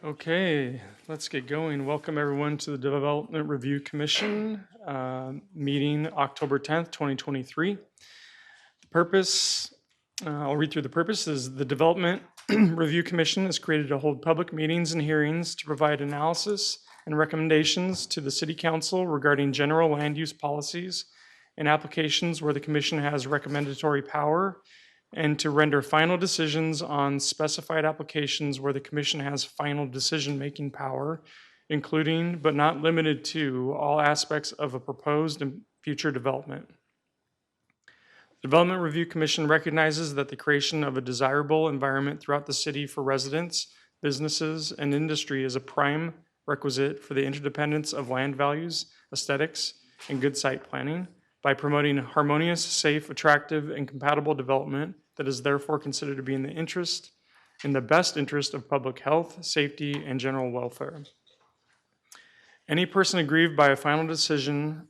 Okay, let's get going. Welcome everyone to the Development Review Commission meeting October 10th, 2023. The purpose, I'll read through the purpose, is the Development Review Commission is created to hold public meetings and hearings to provide analysis and recommendations to the City Council regarding general land use policies and applications where the Commission has recommendatory power, and to render final decisions on specified applications where the Commission has final decision-making power, including but not limited to all aspects of a proposed and future development. The Development Review Commission recognizes that the creation of a desirable environment throughout the city for residents, businesses, and industry is a prime requisite for the interdependence of land values, aesthetics, and good site planning, by promoting harmonious, safe, attractive, and compatible development that is therefore considered to be in the best interest of public health, safety, and general welfare. Any person aggrieved by a final decision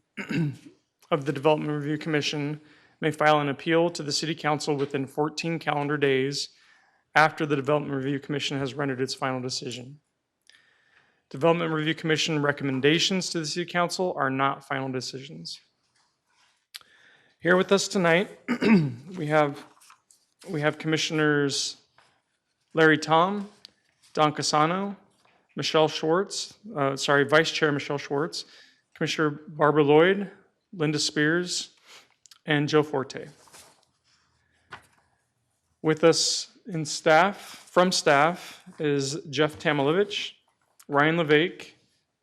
of the Development Review Commission may file an appeal to the City Council within 14 calendar days after the Development Review Commission has rendered its final decision. Development Review Commission recommendations to the City Council are not final decisions. Here with us tonight, we have Commissioners Larry Tom, Don Casano, Michelle Schwartz, Vice Chair Michelle Schwartz, Commissioner Barbara Lloyd, Linda Spears, and Joe Forte. With us from staff is Jeff Tamilovich, Ryan Levake,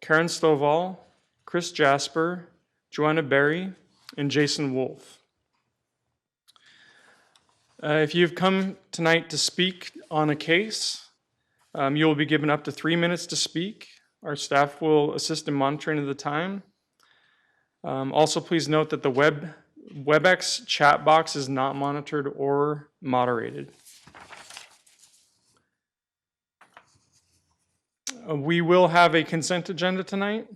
Karen Stovall, Chris Jasper, Joanna Berry, and Jason Wolf. If you've come tonight to speak on a case, you will be given up to 3 minutes to speak. Our staff will assist in monitoring of the time. Also, please note that the WebEx chat box is not monitored or moderated. We will have a consent agenda tonight,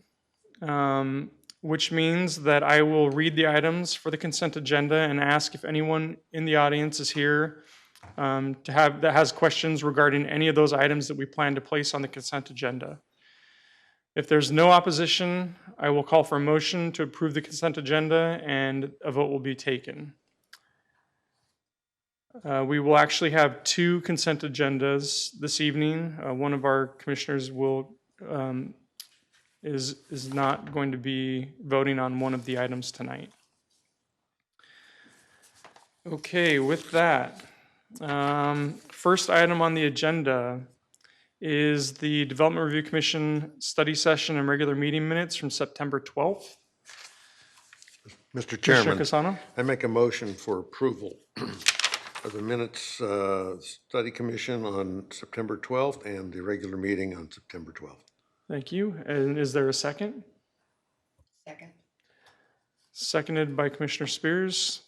which means that I will read the items for the consent agenda and ask if anyone in the audience is here that has questions regarding any of those items that we plan to place on the consent agenda. If there's no opposition, I will call for a motion to approve the consent agenda and a vote will be taken. We will actually have two consent agendas this evening. One of our commissioners is not going to be voting on one of the items tonight. Okay, with that, first item on the agenda is the Development Review Commission study session and regular meeting minutes from September 12th. Mr. Chairman, Casano? I make a motion for approval of the minutes study commission on September 12th and the regular meeting on September 12th. Thank you. And is there a second? Second. Seconded by Commissioner Spears.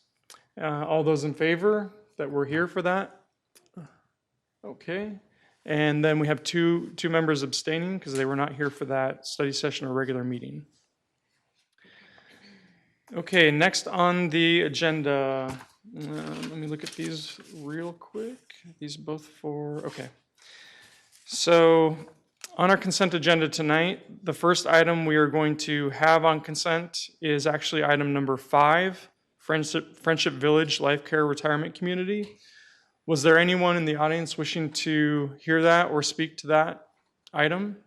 All those in favor that we're here for that? Okay. And then we have two members abstaining because they were not here for that study session or regular meeting. Okay, next on the agenda, let me look at these real quick. These both okay. So on our consent agenda tonight, the first item we are going to have on consent is actually item number 5, Friendship Village Life Care Retirement Community. Was there anyone in the audience wishing to hear that or speak to that item?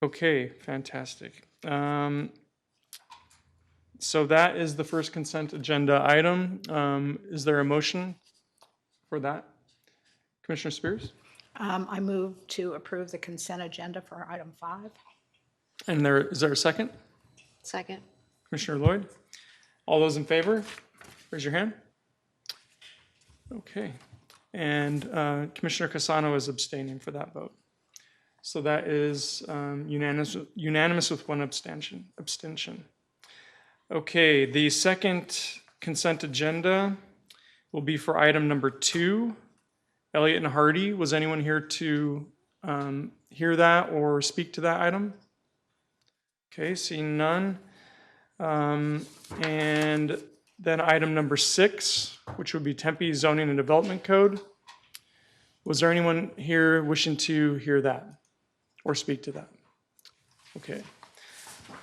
Okay, fantastic. So that is the first consent agenda item. Is there a motion for that? Commissioner Spears? I move to approve the consent agenda for item 5. And is there a second? Second. Commissioner Lloyd? All those in favor, raise your hand. Okay. And Commissioner Casano is abstaining for that vote. So that is unanimous with one abstention. Okay, the second consent agenda will be for item number 2, Elliott and Hardy. Was anyone here to hear that or speak to that item? Okay, seeing none. And then item number 6, which would be Tempe Zoning and Development Code. Was there anyone here wishing to hear that or speak to that? Okay.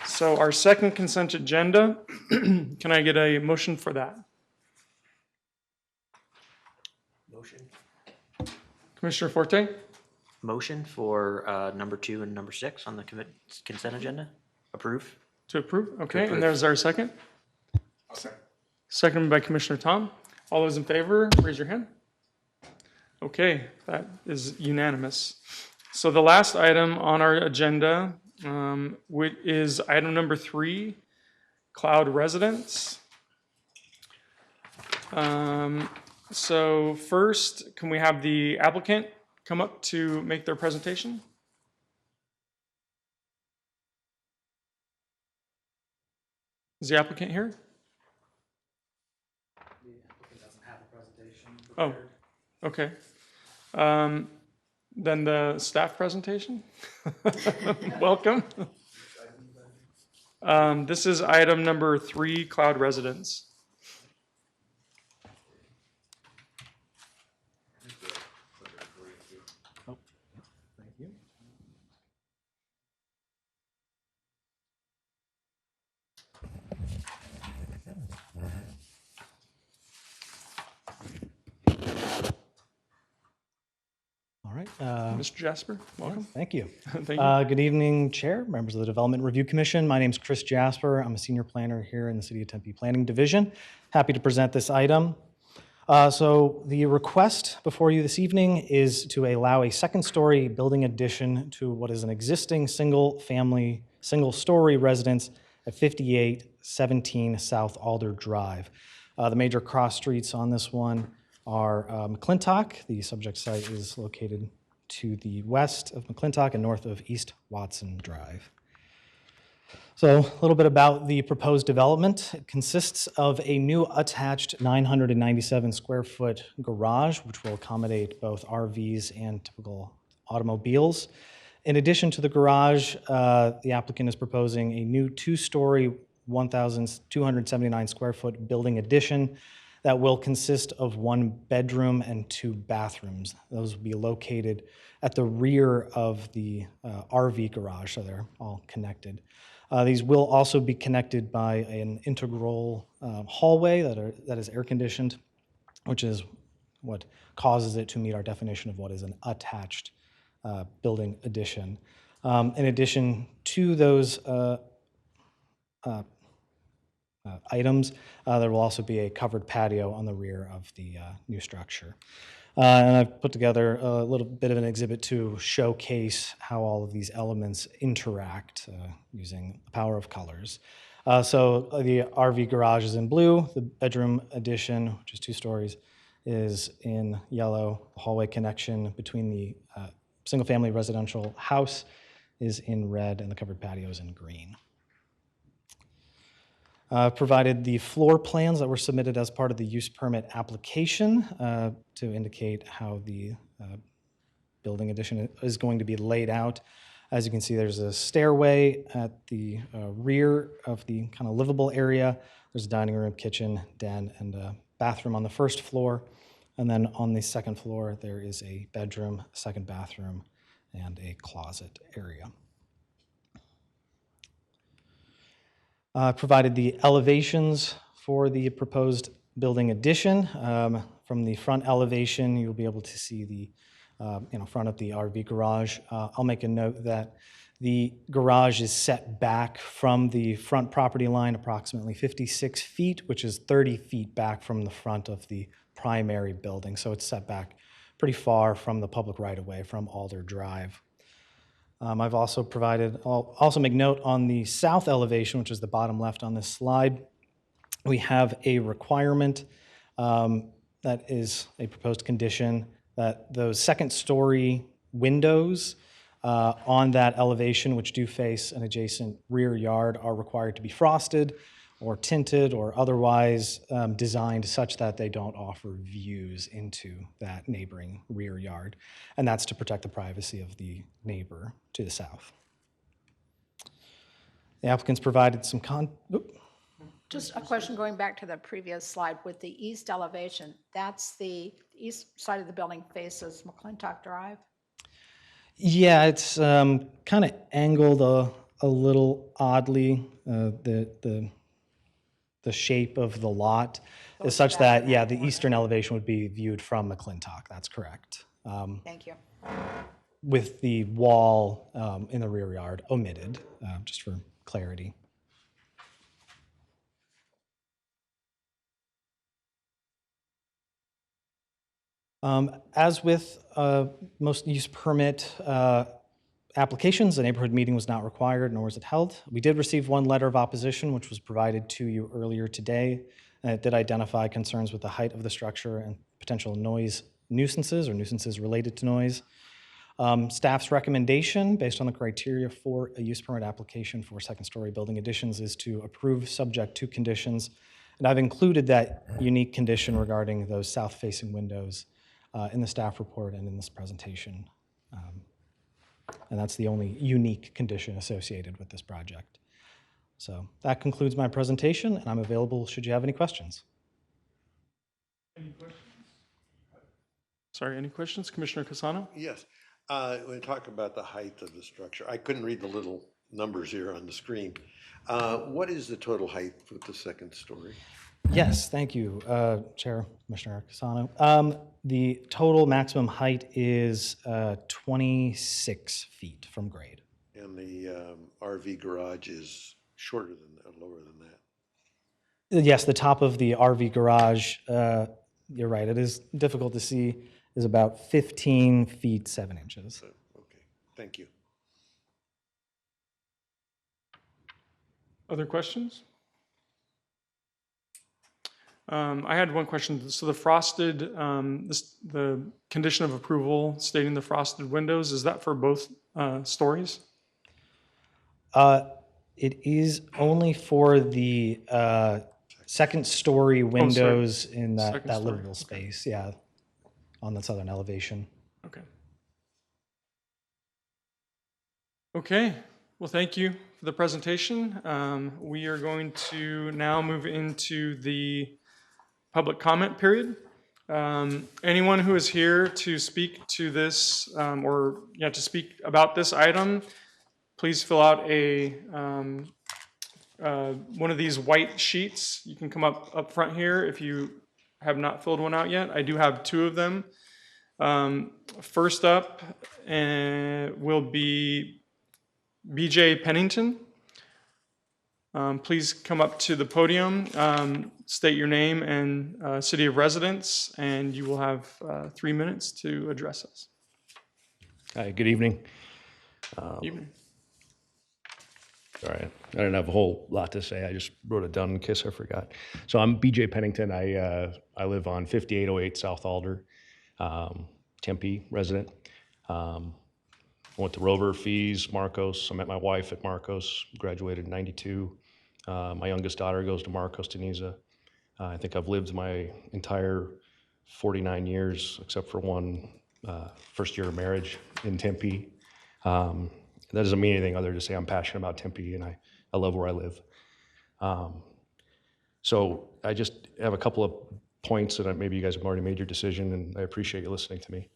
So our second consent agenda, can I get a motion for that? Motion. Commissioner Forte? Motion for number 2 and number 6 on the consent agenda. Approve. To approve? Okay, approve. and there's our second. Seconded by Commissioner Tom. All those in favor, raise your hand. Okay, that is unanimous. So the last item on our agenda is item number 3, cloud residence. So first, can we have the applicant come up to make their presentation? Is the applicant here? The applicant doesn't have a presentation Oh, prepared. okay. Then the staff presentation. Welcome. This is item number 3, cloud residence. Thank you. All right. Mr. Jasper, welcome. Thank you. Thank you. Good evening, Chair, members of the Development Review Commission. My name is Chris Jasper. I'm a senior planner here in the City of Tempe Planning Division. Happy to present this item. So the request before you this evening is to allow a second-story building addition to what is an existing single-family, single-story residence at 5817 South Alder Drive. The major cross streets on this one are McClintock. The subject site is located to the west of McClintock and north of East Watson Drive. So a little bit about the proposed development. It consists of a new attached 997 square foot garage, which will accommodate both RVs and typical automobiles. In addition to the garage, the applicant is proposing a new 2-story, 1,279 square foot building addition that will consist of 1 bedroom and 2 bathrooms. Those will be located at the rear of the RV garage, so they're all connected. These will also be connected by an integral hallway that is air conditioned, which is what causes it to meet our definition of what is an attached building addition. In addition to those items, there will also be a covered patio on the rear of the new structure. And I've put together a little bit of an exhibit to showcase how all of these elements interact using the power of colors. So the RV garage is in blue, the bedroom addition, which is 2 stories, is in yellow. The hallway connection between the single-family residential house is in red, and the covered patio is in green. Provided the floor plans that were submitted as part of the use permit application to indicate how the building addition is going to be laid out. As you can see, there's a stairway at the rear of the kind of livable area. There's a dining room, kitchen, den, and a bathroom on the first floor. And then on the second floor, there is a bedroom, second bathroom, and a closet area. Provided the elevations for the proposed building addition. From the front elevation, you'll be able to see the front of the RV garage. I'll make a note that the garage is set back from the front property line approximately 56 feet, which is 30 feet back from the front of the primary building. So it's set back pretty far from the public right-of-way from Alder Drive. I've also provided, I'll also make note on the south elevation, which is the bottom left on this slide, we have a requirement that is a proposed condition that those second-story windows on that elevation, which do face an adjacent rear yard, are required to be frosted or tinted or otherwise designed such that they don't offer views into that neighboring rear yard. And that's to protect the privacy of the neighbor to the south. The applicants provided some Just a question going back to the previous slide with the east elevation. That's the east side of the building faces McClintock Drive? Yeah, it's kind of angled a little oddly. The shape of the lot is such that, yeah, the eastern elevation would be viewed from McClintock. That's correct. Thank you. With the wall in the rear yard omitted, just for clarity. As with most use permit applications, a neighborhood meeting was not required, nor was it held. We did receive one letter of opposition, which was provided to you earlier today, and it did identify concerns with the height of the structure and potential noise nuisances or nuisances related to noise. Staff's recommendation, based on the criteria for a use permit application for second-story building additions, is to approve subject to conditions. And I've included that unique condition regarding those south-facing windows in the staff report and in this presentation. And that's the only unique condition associated with this project. So that concludes my presentation, and I'm available should you have any questions. Sorry, any questions? Commissioner Casano? Yes. When you talk about the height of the structure, I couldn't read the little numbers here on the screen. What is the total height for the second story? Yes, thank you, Chair, Commissioner Casano. The total maximum height is 26 feet from grade. And the RV garage is shorter than that, lower than that? Yes, the top of the RV garage, you're right, it is difficult to see, is about 15 feet 7 inches. Okay, thank you. Other questions? I had one question. So the frosted, the condition of approval stating the frosted windows, is that for both stories? It is only for the second story windows in Second that story, livable space, yeah, on the southern elevation. Okay. Okay, well, thank you for the presentation. We are going to now move into the public comment period. Anyone who is here to speak to this to speak about this item, please fill out one of these white sheets. You can come up front here if you have not filled one out yet. I do have 2 of them. First up will be BJ Pennington. Please come up to the podium, state your name and city of residence, and you will have 3 minutes to address us. Hi, good evening. Evening. Sorry, I didn't have a whole lot to say. I just wrote it down in case I forgot. So I'm BJ Pennington. I live on 5808 South Alder, Tempe resident. Went to Rover, Fees, Marcos. I met my wife at Marcos, graduated in 92. My youngest daughter goes to Marcos, Tunisia. I think I've lived my entire 49 years, except for one first year of marriage in Tempe. That doesn't mean anything other than to say I'm passionate about Tempe and I love where I live. So I just have a couple of points that maybe you guys have already made your decision, and I appreciate you listening to me.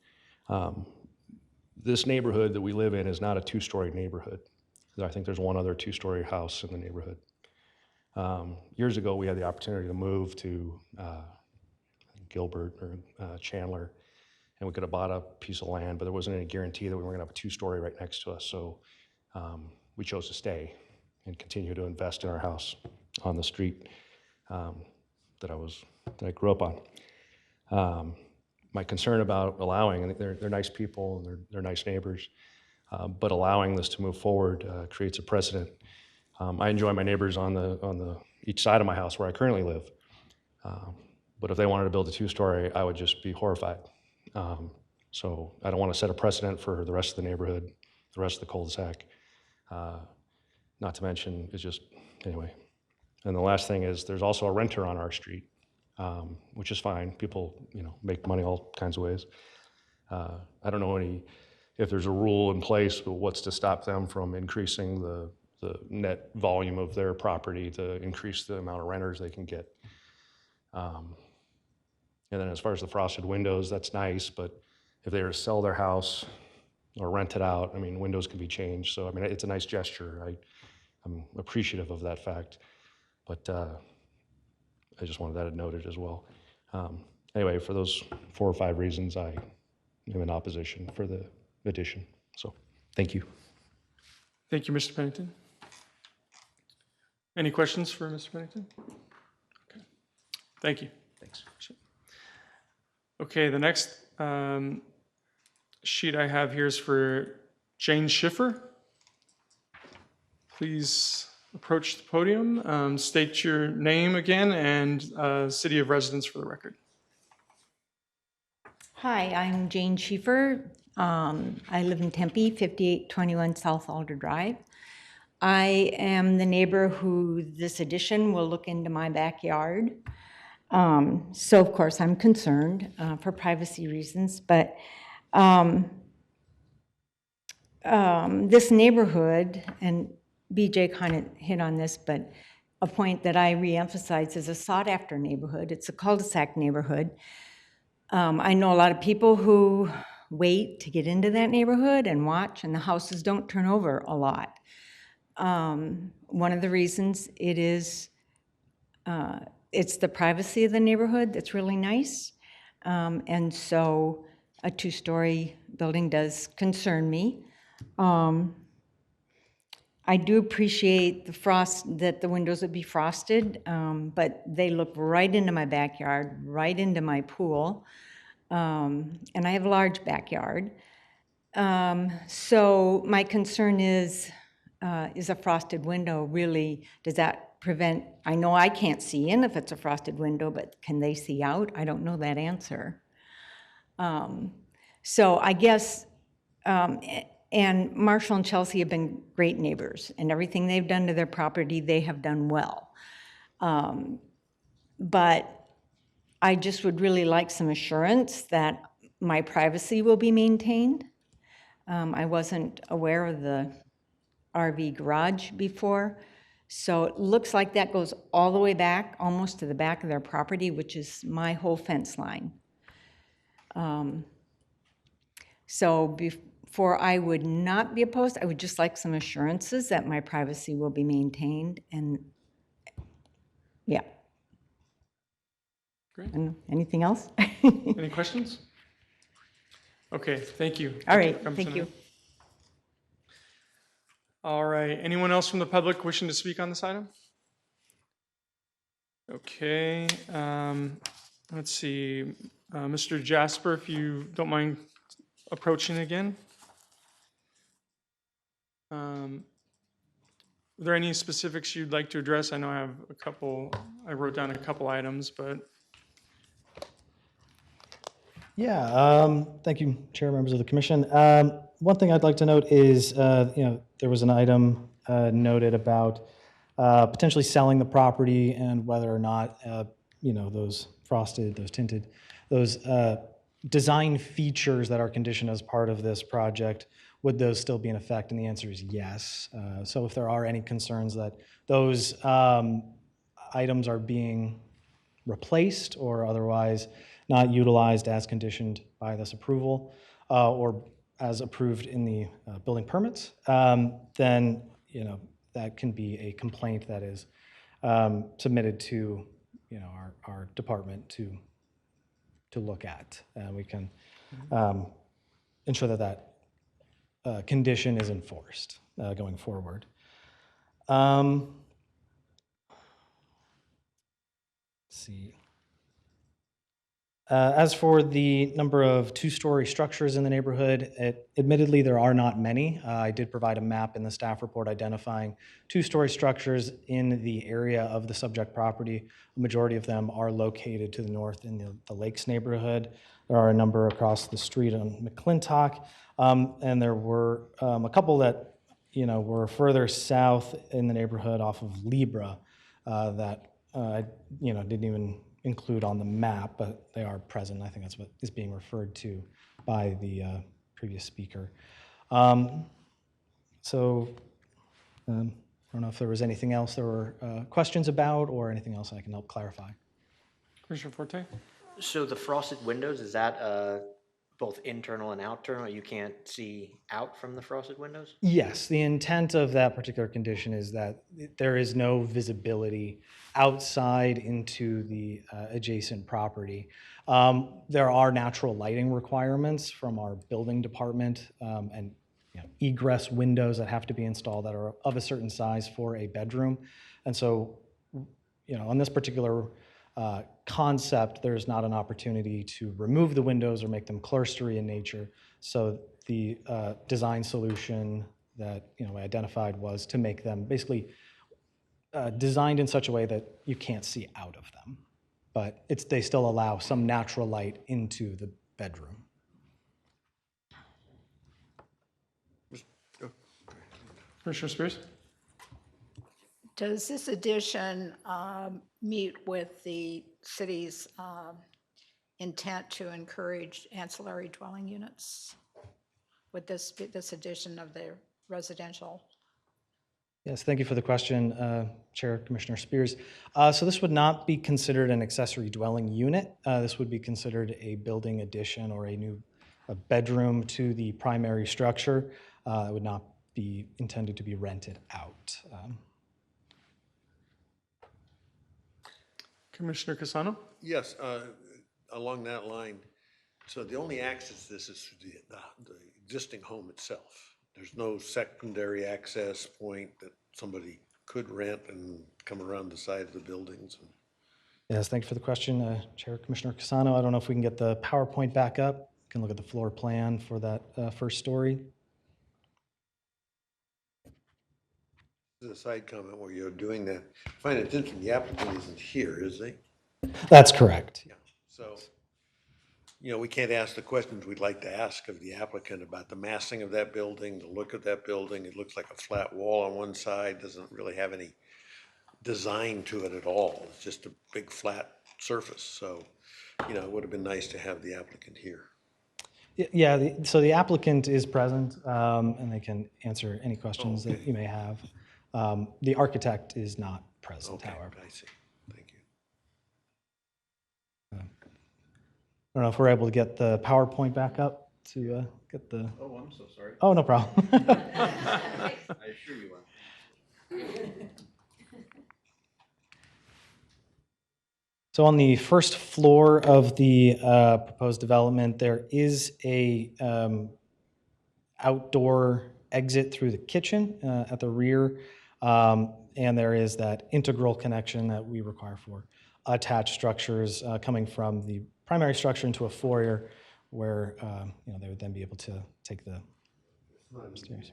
This neighborhood that we live in is not a 2-story neighborhood. I think there's one other 2-story house in the neighborhood. Years ago, we had the opportunity to move to Gilbert or Chandler, and we could have bought a piece of land, but there wasn't any guarantee that we were going to have a 2-story right next to us. So we chose to stay and continue to invest in our house on the street that I grew up on. My concern about allowing, and they're nice people and they're nice neighbors, but allowing this to move forward creates a precedent. I enjoy my neighbors on the each side of my house where I currently live, but if they wanted to build a 2-story, I would just be horrified. So I don't want to set a precedent for the rest of the neighborhood, the rest of the cul-de-sac. Not to mention, it's just, anyway. And the last thing is there's also a renter on our street, which is fine. People, make money all kinds of ways. I don't know if there's a rule in place, but what's to stop them from increasing the the net volume of their property to increase the amount of renters they can get. And then as far as the frosted windows, that's nice, but if they were to sell their house or rent it out, I mean, windows can be changed. So, I mean, it's a nice gesture. I'm appreciative of that fact, but I just wanted that noted as well. Anyway, for those 4 or 5 reasons, I am in opposition for the addition. So, thank you. Thank you, Mr. Pennington. Any questions for Mr. Pennington? Okay. Thank you. Thanks. Okay, the next sheet I have here is for Jane Schiffer. Please approach the podium, state your name again and city of residence for the record. Hi, I'm Jane Schiefer. I live in Tempe, 5821 South Alder Drive. I am the neighbor who this addition will look into my backyard. So of course I'm concerned for privacy reasons, but this neighborhood, and BJ kind of hit on this, but a point that I reemphasize is a sought-after neighborhood. It's a cul-de-sac neighborhood. I know a lot of people who wait to get into that neighborhood and watch, and the houses don't turn over a lot. One of the reasons it is, it's the privacy of the neighborhood that's really nice. And so a 2-story building does concern me. I do appreciate that the windows would be frosted, but they look right into my backyard, right into my pool. And I have a large backyard. So my concern is a frosted window really, does that prevent, I know I can't see in if it's a frosted window, but can they see out? I don't know that answer. So I guess, and Marshall and Chelsea have been great neighbors, and everything they've done to their property, they have done well. But I just would really like some assurance that my privacy will be maintained. I wasn't aware of the RV garage before, so it looks like that goes all the way back, almost to the back of their property, which is my whole fence line. So before I would not be opposed, I would just like some assurances that my privacy will be maintained, and yeah. Great. And anything else? Any questions? Okay, thank you. All right, for coming thank you. tonight. All right, anyone else from the public wishing to speak on this item? Okay, let's see. Mr. Jasper, if you don't mind approaching again. Are there any specifics you'd like to address? I know I have a couple, I wrote down a couple items, but. Yeah, thank you, Chair, members of the commission. One thing I'd like to note is, there was an item noted about potentially selling the property and whether or not, those frosted, those tinted, those design features that are conditioned as part of this project, would those still be in effect? And the answer is yes. So if there are any concerns that those items are being replaced or otherwise not utilized as conditioned by this approval or as approved in the building permits, then that can be a complaint that is submitted to our department to look at. And we can ensure that condition is enforced going forward. Let's see. As for the number of 2-story structures in the neighborhood, admittedly, there are not many. I did provide a map in the staff report identifying 2-story structures in the area of the subject property. The majority of them are located to the north in the Lakes neighborhood. There are a number across the street on McClintock, and there were a couple that were further south in the neighborhood off of Libra that didn't even include on the map, but they are present. I think that's what is being referred to by the previous speaker. don't know if there was anything else there were questions about or anything else I can help clarify. Commissioner Forte? So the frosted windows, is that both internal and external? You can't see out from the frosted windows? Yes, the intent of that particular condition is that there is no visibility outside into the adjacent property. There are natural lighting requirements from our building department and egress windows that have to be installed that are of a certain size for a bedroom. And so, on this particular concept, there's not an opportunity to remove the windows or make them clerestory in nature. So the design solution that we identified was to make them basically designed in such a way that you can't see out of them, but they still allow some natural light into the bedroom. Commissioner Spears? Does this addition meet with the city's intent to encourage ancillary dwelling units? Would this addition of the residential? Yes, thank you for the question, Chair Commissioner Spears. So this would not be considered an accessory dwelling unit. This would be considered a building addition or a bedroom to the primary structure. It would not be intended to be rented out. Commissioner Casano? Yes, along that line, so the only access to this is through the existing home itself. There's no secondary access point that somebody could rent and come around the side of the buildings. Yes, thank you for the question, Chair Commissioner Casano. I don't know if we can get the PowerPoint back up. You can look at the floor plan for that first story. This is a side comment where you're doing that. I find it interesting, the applicant isn't here, is he? That's correct. Yeah. So, we can't ask the questions we'd like to ask of the applicant about the massing of that building, the look of that building. It looks like a flat wall on one side, doesn't really have any design to it at all. It's just a big flat surface. So, it would have been nice to have the applicant here. Yeah, so the applicant is present, and they can answer any questions that you may have. The architect is not present, Okay, however. I see. Thank you. I don't know if we're able to get the PowerPoint back up to get the. Oh, I'm so sorry. Oh, no problem. I assure you I'm. So on the first floor of the proposed development, there is a outdoor exit through the kitchen at the rear, and there is that integral connection that we require for attached structures coming from the primary structure into a foyer where they would then be able to take the upstairs.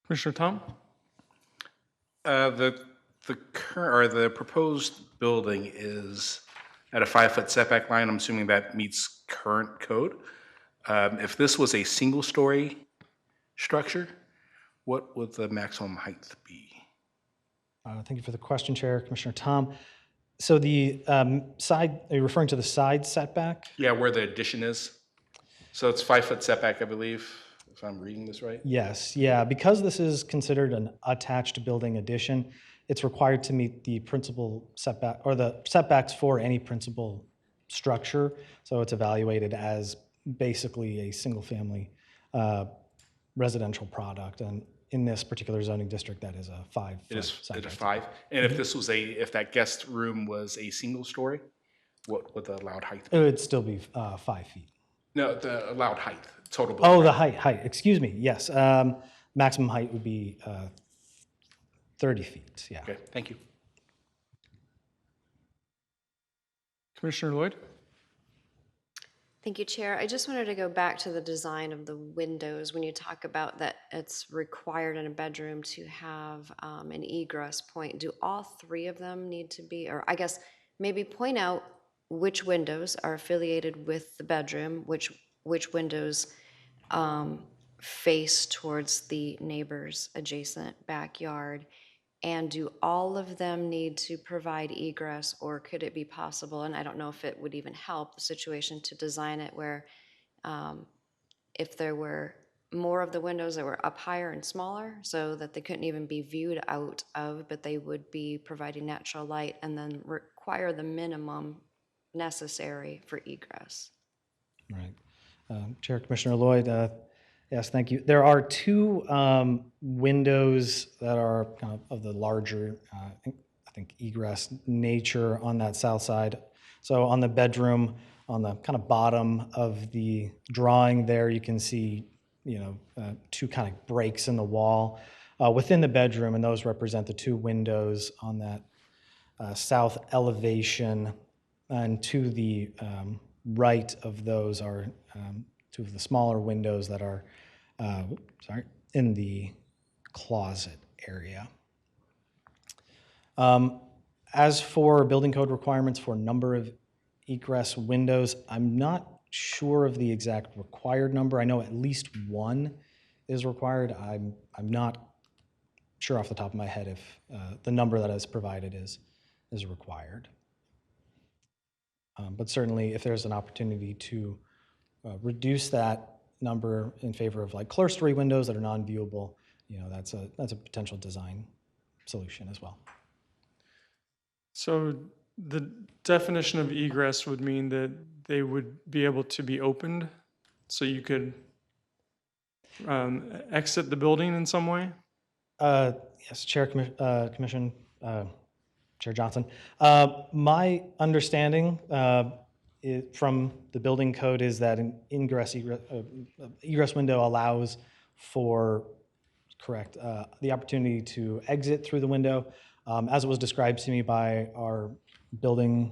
Commissioner Tom? The current, or the proposed building is at a 5-foot setback line. I'm assuming that meets current code. If this was a single-story structure, what would the maximum height be? Thank you for the question, Chair. Commissioner Tom. So the side, are you referring to the side setback? Yeah, where the addition is. So it's 5-foot setback, I believe, if I'm reading this right. Yes, yeah. Because this is considered an attached building addition, it's required to meet the principal setback or the setbacks for any principal structure. So it's evaluated as basically a single-family residential product. And in this particular zoning district, that is a 5-foot It is setback. 5. And if this was if that guest room was a single story, what would the allowed height be? It would still be 5 feet. No, the allowed height, total. Oh, building the height. height, excuse me, yes. Maximum height would be 30 feet, yeah. Okay, thank you. Commissioner Lloyd? Thank you, Chair. I just wanted to go back to the design of the windows. When you talk about that it's required in a bedroom to have an egress point, do all 3 of them need to be, or I guess maybe point out which windows are affiliated with the bedroom, which windows face towards the neighbor's adjacent backyard, And do all of them need to provide egress, or could it be possible, and I don't know if it would even help the situation, to design it where if there were more of the windows that were up higher and smaller so that they couldn't even be viewed out of, but they would be providing natural light, and then require the minimum necessary for egress. Right. Chair Commissioner Lloyd, yes, thank you. There are two windows that are kind of the larger, I think, egress nature on that south side. So on the bedroom, on the kind of bottom of the drawing there, you can see, two kind of breaks in the wall within the bedroom, and those represent the two windows on that south elevation. And to the right of those are two of the smaller windows that are, in the closet area. As for building code requirements for number of egress windows, I'm not sure of the exact required number. I know at least one is required. I'm not sure off the top of my head if the number that is provided is required. But certainly, if there's an opportunity to reduce that number in favor of like clerestory windows that are non-viewable, that's a potential design solution as well. So the definition of egress would mean that they would be able to be opened, so you could exit the building in some way? Yes, Commission, Chair Johnson. My understanding from the building code is that an egress window allows for, correct, the opportunity to exit through the window. As it was described to me by our building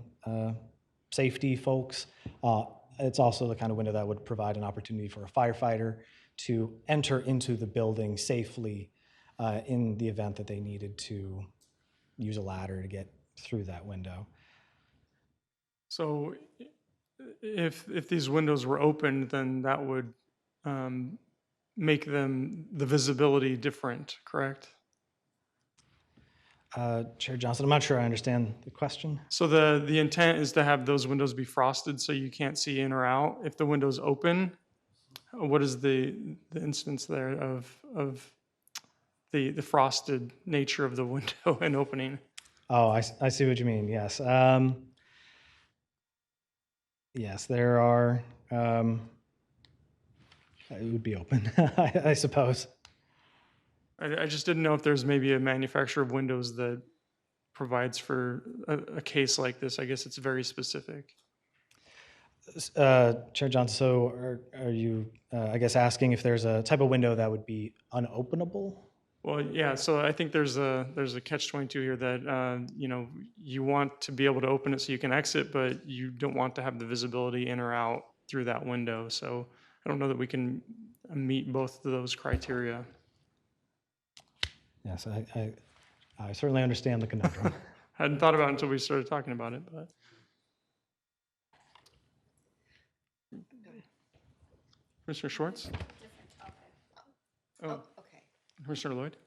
safety folks, it's also the kind of window that would provide an opportunity for a firefighter to enter into the building safely in the event that they needed to use a ladder to get through that window. So if these windows were opened, then that would make them, the visibility different, correct? Chair Johnson, I'm not sure I understand the question. So the intent is to have those windows be frosted so you can't see in or out. If the window's open, what is the instance there of the frosted nature of the window and opening? Oh, I see what you mean, yes. Yes, there are, it would be open, I suppose. I just didn't know if there's maybe a manufacturer of windows that provides for a case like this. I guess it's very specific. Chair Johnson, so are you, I guess, asking if there's a type of window that would be unopenable? Well, yeah, so I think there's a catch-22 here that, you want to be able to open it so you can exit, but you don't want to have the visibility in or out through that window. So I don't know that we can meet both of those criteria. Yes, I certainly understand the conundrum. I hadn't thought about it until we started talking about it, but. Commissioner Schwartz? Oh, Okay. Commissioner Lloyd?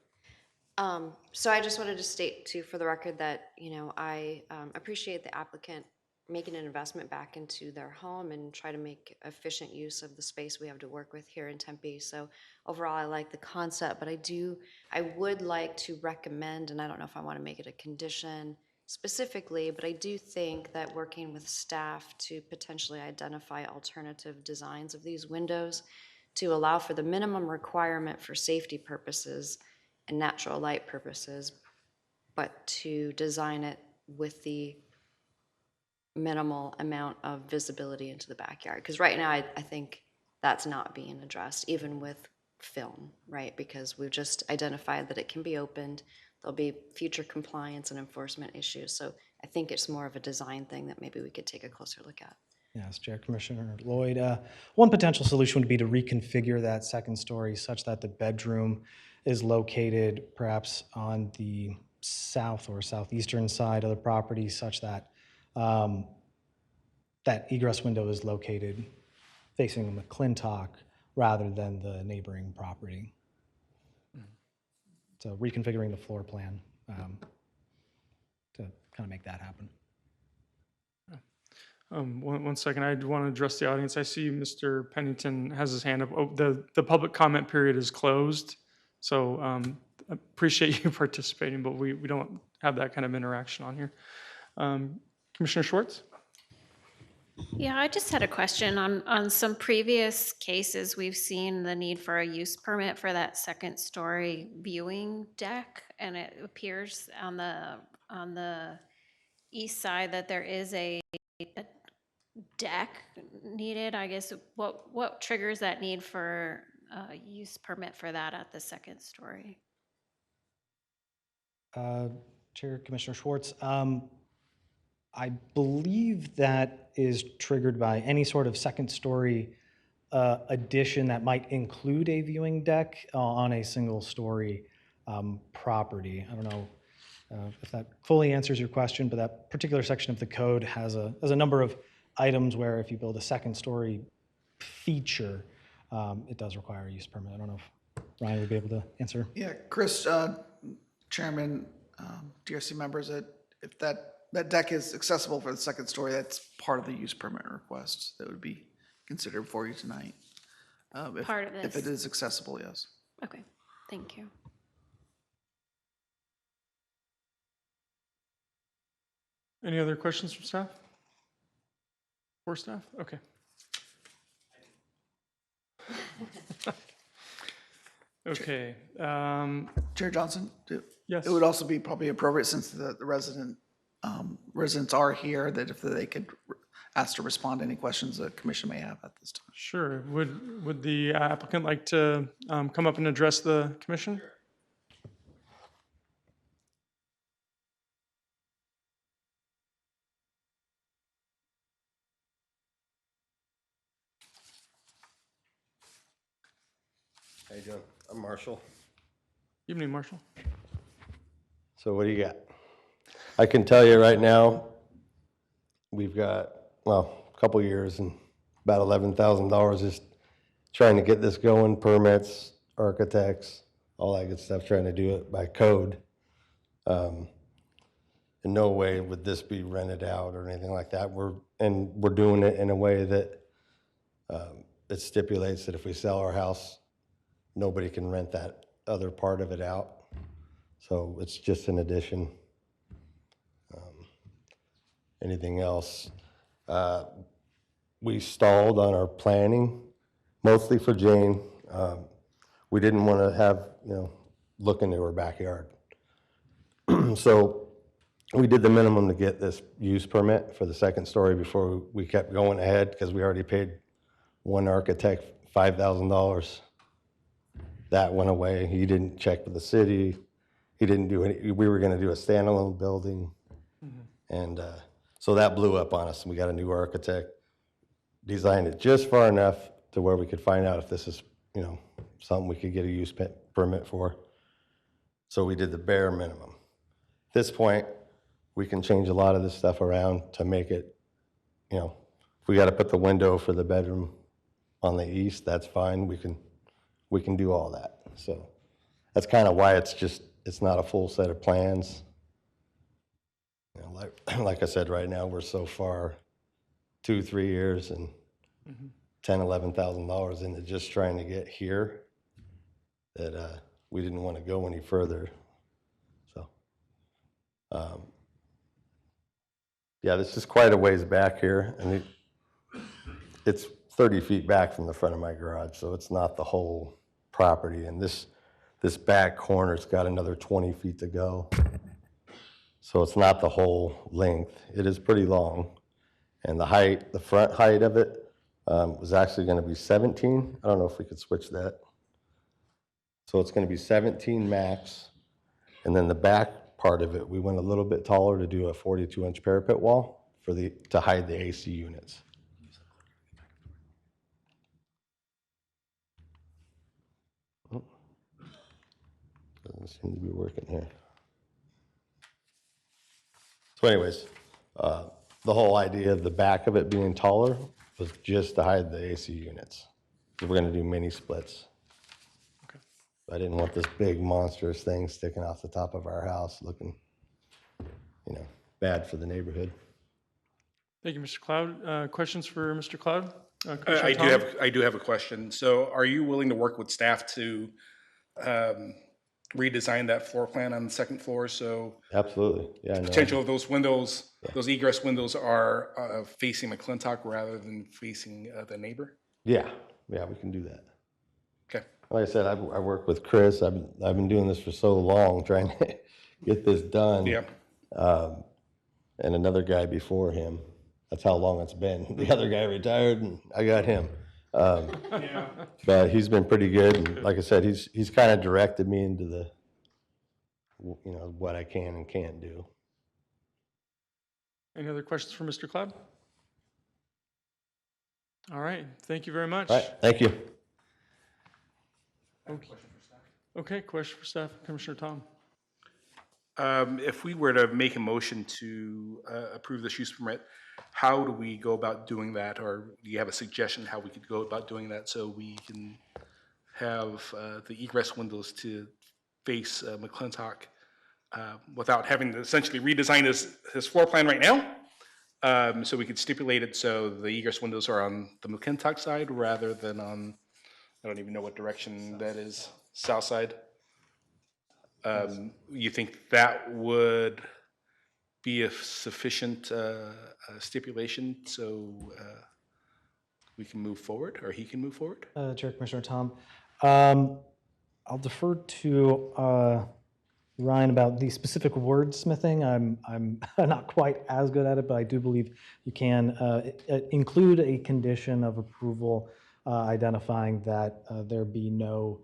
So I just wanted to state too, for the record, that, I appreciate the applicant making an investment back into their home and try to make efficient use of the space we have to work with here in Tempe. So overall, I like the concept, but I would like to recommend, and I don't know if I want to make it a condition specifically, but I do think that working with staff to potentially identify alternative designs of these windows to allow for the minimum requirement for safety purposes and natural light purposes, but to design it with the minimal amount of visibility into the backyard. Because right now, I think that's not being addressed, even with film, right? Because we've just identified that it can be opened. There'll be future compliance and enforcement issues. So I think it's more of a design thing that maybe we could take a closer look at. Yes, Chair Commissioner Lloyd. One potential solution would be to reconfigure that second story such that the bedroom is located perhaps on the south or southeastern side of the property, such that that egress window is located facing McClintock rather than the neighboring property. So reconfiguring the floor plan to kind of make that happen. One second, I want to address the audience. I see Mr. Pennington has his hand up. Oh, the public comment period is closed. So appreciate you participating, but we don't have that kind of interaction on here. Commissioner Schwartz? Yeah, I just had a question. On some previous cases, we've seen the need for a use permit for that second story viewing deck. And it appears on the east side that there is a deck needed. I guess what triggers that need for a use permit for that at the second story? Chair Commissioner Schwartz, I believe that is triggered by any sort of second story addition that might include a viewing deck on a single story property. I don't know if that fully answers your question, but that particular section of the code has a number of items where if you build a second story feature, it does require a use permit. I don't know if Ryan would be able to answer. Yeah, Chris, Chairman, DRC members, if that deck is accessible for the second story, that's part of the use permit request that would be considered for you tonight. Part of If this. it is accessible, yes. Okay, thank you. Any other questions from staff? For staff? Okay. Okay. Chair Johnson, Yes. it would also be probably appropriate, since the residents are here, that if they could ask to respond to any questions the commission may have at this time. Sure. Would the applicant like to come up and address the commission? How you doing? I'm Marshall. Evening, Marshall. So what do you got? I can tell you right now, we've got, well, a couple years and about $11,000 just trying to get this going, permits, architects, all that good stuff, trying to do it by code. In no way would this be rented out or anything like that. We're doing it in a way that it stipulates that if we sell our house, nobody can rent that other part of it out. So it's just an addition. Anything else? We stalled on our planning, mostly for Jane. We didn't want to have, look into her backyard. So we did the minimum to get this use permit for the second story before we kept going ahead, because we already paid one architect $5,000. That went away. He didn't check with the city. He didn't do any, we were gonna do a standalone building. And so that blew up on us, and we got a new architect, designed it just far enough to where we could find out if this is, something we could get a use permit for. So we did the bare minimum. At this point, we can change a lot of this stuff around to make it, if we gotta put the window for the bedroom on the east, that's fine. We can do all that. So that's kind of why it's not a full set of plans. Like I said, right now, we're so far 2-3 years and $10,000-$11,000 into just trying to get here that we didn't want to go any further. So, yeah, this is quite a ways back here, and it's 30 feet back from the front of my garage, so it's not the whole property. And this back corner's got another 20 feet to go. So it's not the whole length. It is pretty long. And the front height of it was actually gonna be 17. I don't know if we could switch that. So it's gonna be 17 max. And then the back part of it, we went a little bit taller to do a 42-inch parapet wall to hide the AC units. Oh. Doesn't seem to be working here. So anyways, the whole idea of the back of it being taller was just to hide the AC units. We're gonna do mini splits. Okay. I didn't want this big monstrous thing sticking off the top of our house looking, bad for the neighborhood. Thank you, Mr. Cloud. Questions for Mr. Cloud? I Commissioner I Tom? do have a question. So are you willing to work with staff to redesign that floor plan on the second floor? So Absolutely. Yeah, the no. potential of those windows, those egress windows are facing McClintock rather than facing the neighbor? Yeah, we can do that. Okay. Like I said, I work with Chris. I've been doing this for so long, trying to get this done. Yeah. And another guy before him. That's how long it's been. The other guy retired, and I got him. But he's been pretty good. And like I said, he's kind of directed me into the, what I can and can't do. Any other questions for Mr. Cloud? All right, thank you very much. All right, thank you. Okay, question for staff, Commissioner Tom. If we were to make a motion to approve this use permit, how do we go about doing that? Or do you have a suggestion how we could go about doing that so we can have the egress windows to face McClintock without having to essentially redesign his floor plan right now? So we could stipulate it so the egress windows are on the McClintock side rather than on, I don't even know what direction that is, south side. You think that would be a sufficient stipulation so we can move forward, or he can move forward? Chair Commissioner Tom, I'll defer to Ryan about the specific wordsmithing. I'm not quite as good at it, but I do believe you can include a condition of approval identifying that there be no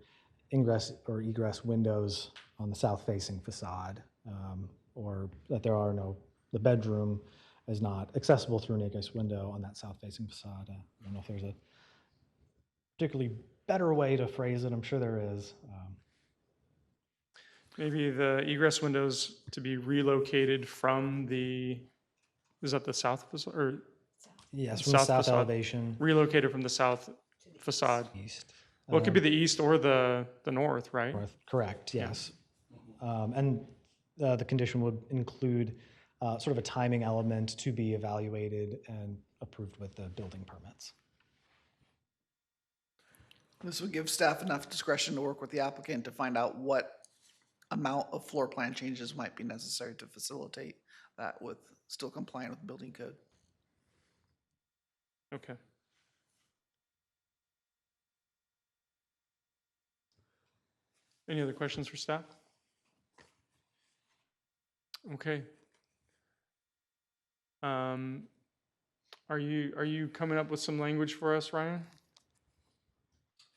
ingress or egress windows on the south-facing facade, or that the bedroom is not accessible through an egress window on that south-facing facade. I don't know if there's a particularly better way to phrase it. I'm sure there is. Maybe the egress windows to be relocated from is that the south facade, or Yes, from the south facade? elevation. Relocated from the south facade. East. Well, it could be the east or the north, right? North, correct, yes. And the condition would include sort of a timing element to be evaluated and approved with the building permits. This would give staff enough discretion to work with the applicant to find out what amount of floor plan changes might be necessary to facilitate that with still complying with building code. Okay. Any other questions for staff? Okay. Are you coming up with some language for us, Ryan?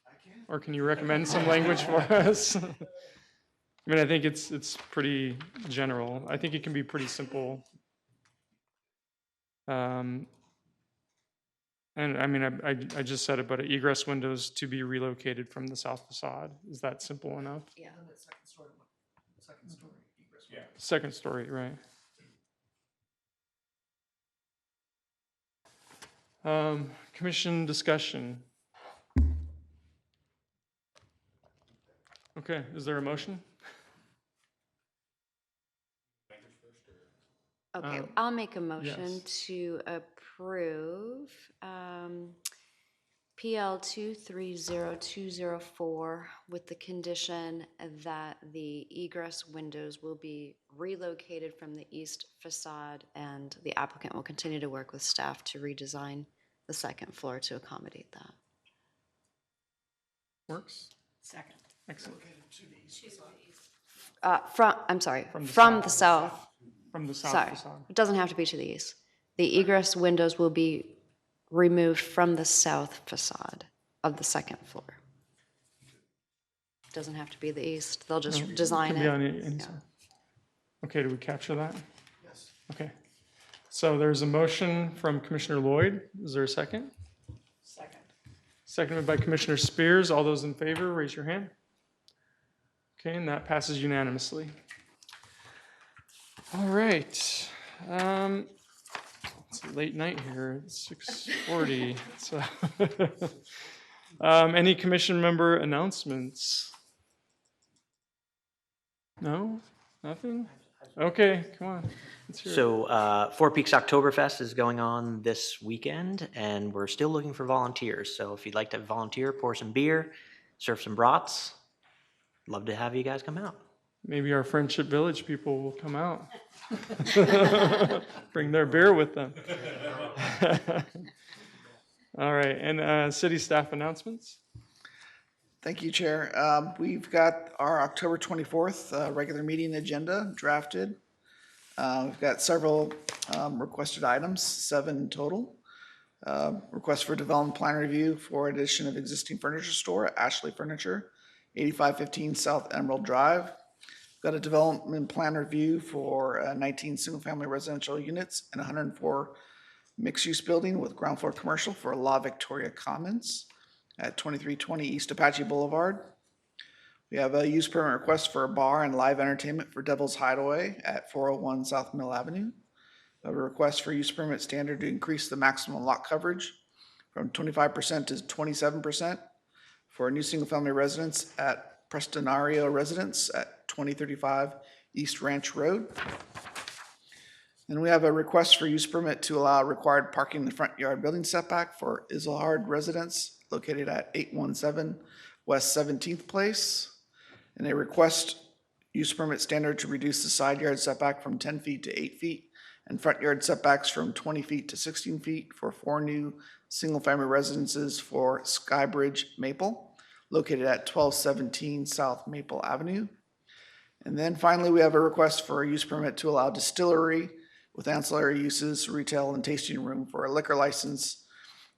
I can. Or can you recommend some language for us? I mean, I think it's pretty general. I think it can be pretty simple. And I mean, I just said it, but egress windows to be relocated from the south facade. Is that simple enough? Yeah. Second story, right. Commission discussion. Okay, is there a motion? Okay, I'll make a motion yes. to approve PL 230204 with the condition that the egress windows will be relocated from the east facade, and the applicant will continue to work with staff to redesign the second floor to accommodate that. Works? Second. Excellent. I'm sorry, From the from the south. From the south Sorry, facade. it doesn't have to be to the east. The egress windows will be removed from the south facade of the second floor. Doesn't have to be the east. They'll just design Could be on it. any side. Okay, do we capture that? Yes. Okay. So there's a motion from Commissioner Lloyd. Is there a second? Second. Seconded by Commissioner Spears. All those in favor, raise your hand. Okay, and that passes unanimously. All right. It's a late night here. It's 6:40. So, any commission member announcements? No? Nothing? Okay, come on. Let's hear it. So Four Peaks Oktoberfest is going on this weekend, and we're still looking for volunteers. So if you'd like to volunteer, pour some beer, serve some brats, love to have you guys come out. Maybe our Friendship Village people will come out. Bring their beer with them. All right, and city staff announcements? Thank you, Chair. We've got our October 24th regular meeting agenda drafted. We've got several requested items, 7 in total. Request for development plan review for addition of existing furniture store at Ashley Furniture, 8515 South Emerald Drive. Got a development plan review for 19 single-family residential units and 104 mixed-use building with ground floor commercial for La Victoria Commons at 2320 East Apache Boulevard. We have a use permit request for a bar and live entertainment for Devil's Hideaway at 401 South Mill Avenue. A request for use permit standard to increase the maximum lot coverage from 25% to 27% for a new single-family residence at Prestonario Residence at 2035 East Ranch Road. And we have a request for use permit to allow required parking in the front yard building setback for Islehard Residence located at 817 West 17th Place. And a request use permit standard to reduce the side yard setback from 10 feet to 8 feet and front yard setbacks from 20 feet to 16 feet for 4 new single-family residences for Skybridge Maple, located at 1217 South Maple Avenue. And then finally, we have a request for a use permit to allow distillery with ancillary uses, retail and tasting room for a liquor license,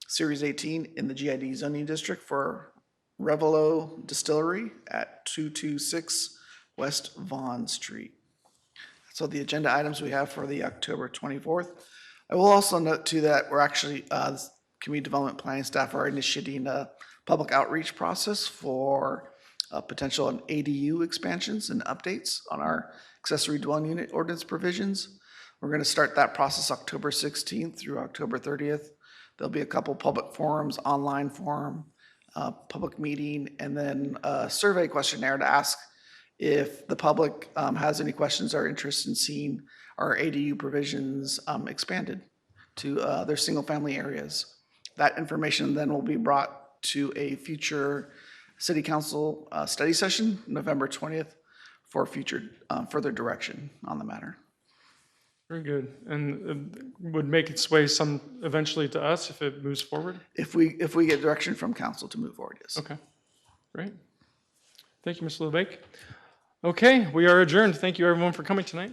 Series 18 in the GID zoning district for Revelo Distillery at 226 West Vaughn Street. So the agenda items we have for the October 24th. I will also note too that we're actually, community development planning staff are initiating a public outreach process for potential ADU expansions and updates on our accessory dwelling unit ordinance provisions. We're going to start that process October 16th through October 30th. There'll be a couple public forums, online forum, public meeting, and then a survey questionnaire to ask if the public has any questions or interest in seeing our ADU provisions expanded to their single-family areas. That information then will be brought to a future City Council study session, November 20th, for future further direction on the matter. Very good. And would make its way eventually to us if it moves forward? If we get direction from council to move forward, yes. Okay, great. Thank you, Mr. LeBake. Okay, we are adjourned. Thank you, everyone, for coming tonight.